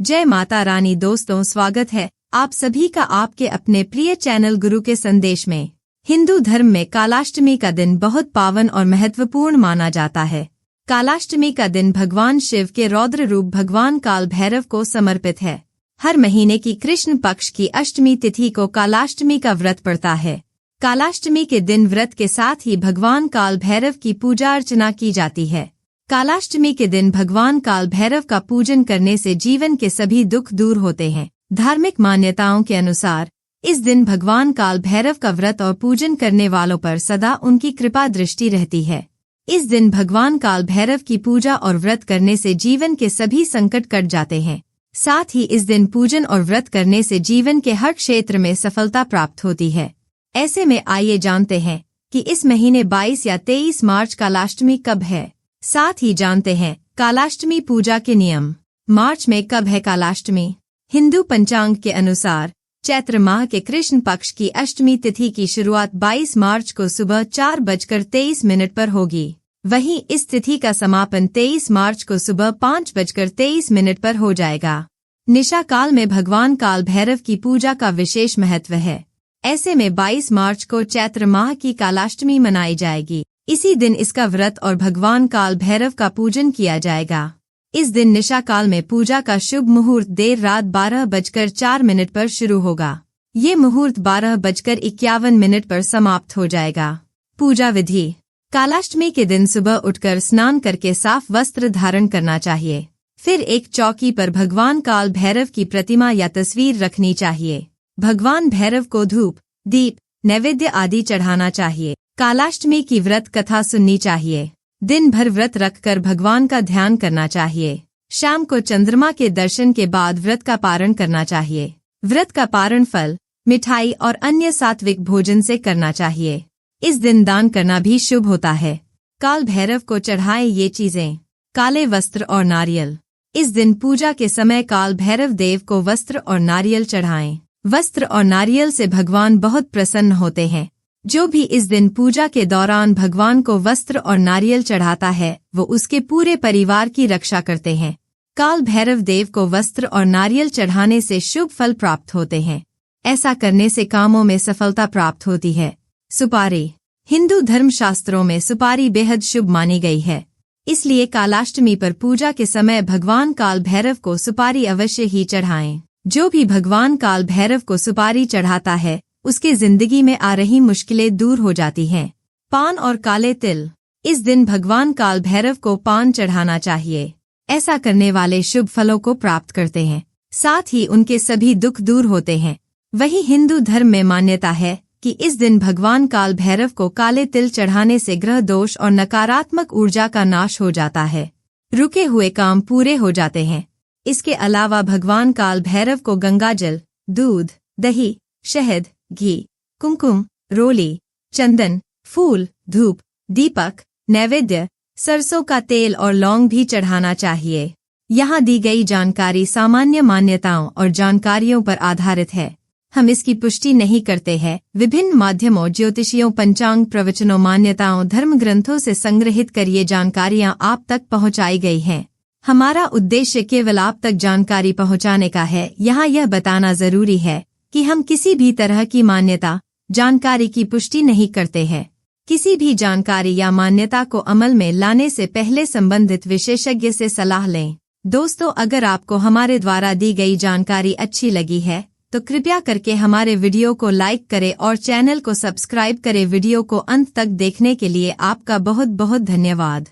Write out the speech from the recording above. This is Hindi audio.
जय माता रानी। दोस्तों, स्वागत है आप सभी का आपके अपने प्रिय चैनल गुरु के संदेश में। हिंदू धर्म में कालाष्टमी का दिन बहुत पावन और महत्वपूर्ण माना जाता है। कालाष्टमी का दिन भगवान शिव के रौद्र रूप भगवान काल भैरव को समर्पित है। हर महीने की कृष्ण पक्ष की अष्टमी तिथि को कालाष्टमी का व्रत पड़ता है। कालाष्टमी के दिन व्रत के साथ ही भगवान काल भैरव की पूजा अर्चना की जाती है। कालाष्टमी के दिन भगवान काल भैरव का पूजन करने से जीवन के सभी दुख दूर होते हैं। धार्मिक मान्यताओं के अनुसार इस दिन भगवान काल भैरव का व्रत और पूजन करने वालों पर सदा उनकी कृपा दृष्टि रहती है। इस दिन भगवान काल भैरव की पूजा और व्रत करने से जीवन के सभी संकट कट जाते हैं। साथ ही इस दिन पूजन और व्रत करने से जीवन के हर क्षेत्र में सफलता प्राप्त होती है। ऐसे में आइए जानते हैं कि इस महीने 22 या 23 मार्च कालाष्टमी कब है। साथ ही जानते हैं कालाष्टमी पूजा के नियम। मार्च में कब है कालाष्टमी? हिंदू पंचांग के अनुसार चैत्र माह के कृष्ण पक्ष की अष्टमी तिथि की शुरुआत 22 मार्च को सुबह 4:23 पर होगी। वहीं इस तिथि का समापन 23 मार्च को सुबह 5:23 पर हो जाएगा। निशा काल में भगवान काल भैरव की पूजा का विशेष महत्व है। ऐसे में 22 मार्च को चैत्र माह की कालाष्टमी मनाई जाएगी। इसी दिन इसका व्रत और भगवान काल भैरव का पूजन किया जाएगा। इस दिन निशा काल में पूजा का शुभ मुहूर्त देर रात 12:04 पर शुरू होगा। ये मुहूर्त 12:51 पर समाप्त हो जाएगा। पूजा विधि। कालाष्टमी के दिन सुबह उठकर स्नान करके साफ वस्त्र धारण करना चाहिए। फिर एक चौकी पर भगवान काल भैरव की प्रतिमा या तस्वीर रखनी चाहिए। भगवान भैरव को धूप, दीप, नैवेद्य आदि चढ़ाना चाहिए। कालाष्टमी की व्रत कथा सुननी चाहिए। दिन भर व्रत रखकर भगवान का ध्यान करना चाहिए। शाम को चंद्रमा के दर्शन के बाद व्रत का पारण करना चाहिए। व्रत का पारण फल, मिठाई और अन्य सात्विक भोजन से करना चाहिए। इस दिन दान करना भी शुभ होता है। काल भैरव को चढ़ाए ये चीजें: काले वस्त्र और नारियल। इस दिन पूजा के समय काल भैरव देव को वस्त्र और नारियल चढ़ाएं। वस्त्र और नारियल से भगवान बहुत प्रसन्न होते हैं। जो भी इस दिन पूजा के दौरान भगवान को वस्त्र और नारियल चढ़ाता है वो उसके पूरे परिवार की रक्षा करते हैं। काल भैरव देव को वस्त्र और नारियल चढ़ाने से शुभ फल प्राप्त होते हैं। ऐसा करने से कामों में सफलता प्राप्त होती है। सुपारी। हिंदू धर्म शास्त्रों में सुपारी बेहद शुभ मानी गई है। इसलिए कालाष्टमी पर पूजा के समय भगवान काल भैरव को सुपारी अवश्य ही चढ़ाएं। जो भी भगवान काल भैरव को सुपारी चढ़ाता है उसके जिंदगी में आ रही मुश्किलें दूर हो जाती हैं। पान और काले तिल। इस दिन भगवान काल भैरव को पान चढ़ाना चाहिए। ऐसा करने वाले शुभ फलों को प्राप्त करते हैं। साथ ही उनके सभी दुख दूर होते हैं। वहीं हिंदू धर्म में मान्यता है कि इस दिन भगवान काल भैरव को काले तिल चढ़ाने से ग्रह दोष और नकारात्मक ऊर्जा का नाश हो जाता है। रुके हुए काम पूरे हो जाते हैं। इसके अलावा भगवान काल भैरव को गंगाजल, दूध, दही, शहद, घी, कुमकुम, रोली, चंदन, फूल, धूप, दीपक, नैवेद्य, सरसों का तेल और लौंग भी चढ़ाना चाहिए। यहाँ दी गई जानकारी सामान्य मान्यताओं और जानकारियों पर आधारित है। हम इसकी पुष्टि नहीं करते हैं। विभिन्न माध्यमों, ज्योतिषियों, पंचांग, प्रवचनों, मान्यताओं, धर्म ग्रंथों से संग्रहित कर ये जानकारियाँ आप तक पहुँचाई गई हैं। हमारा उद्देश्य केवल आप तक जानकारी पहुँचाने का है। यहाँ यह बताना जरूरी है कि हम किसी भी तरह की मान्यता, जानकारी की पुष्टि नहीं करते हैं। किसी भी जानकारी या मान्यता को अमल में लाने से पहले संबंधित विशेषज्ञ से सलाह लें। दोस्तों, अगर आपको हमारे द्वारा दी गई जानकारी अच्छी लगी है तो कृपया करके हमारे वीडियो को लाइक करें और चैनल को सब्सक्राइब करें। वीडियो को अंत तक देखने के लिए आपका बहुत बहुत धन्यवाद।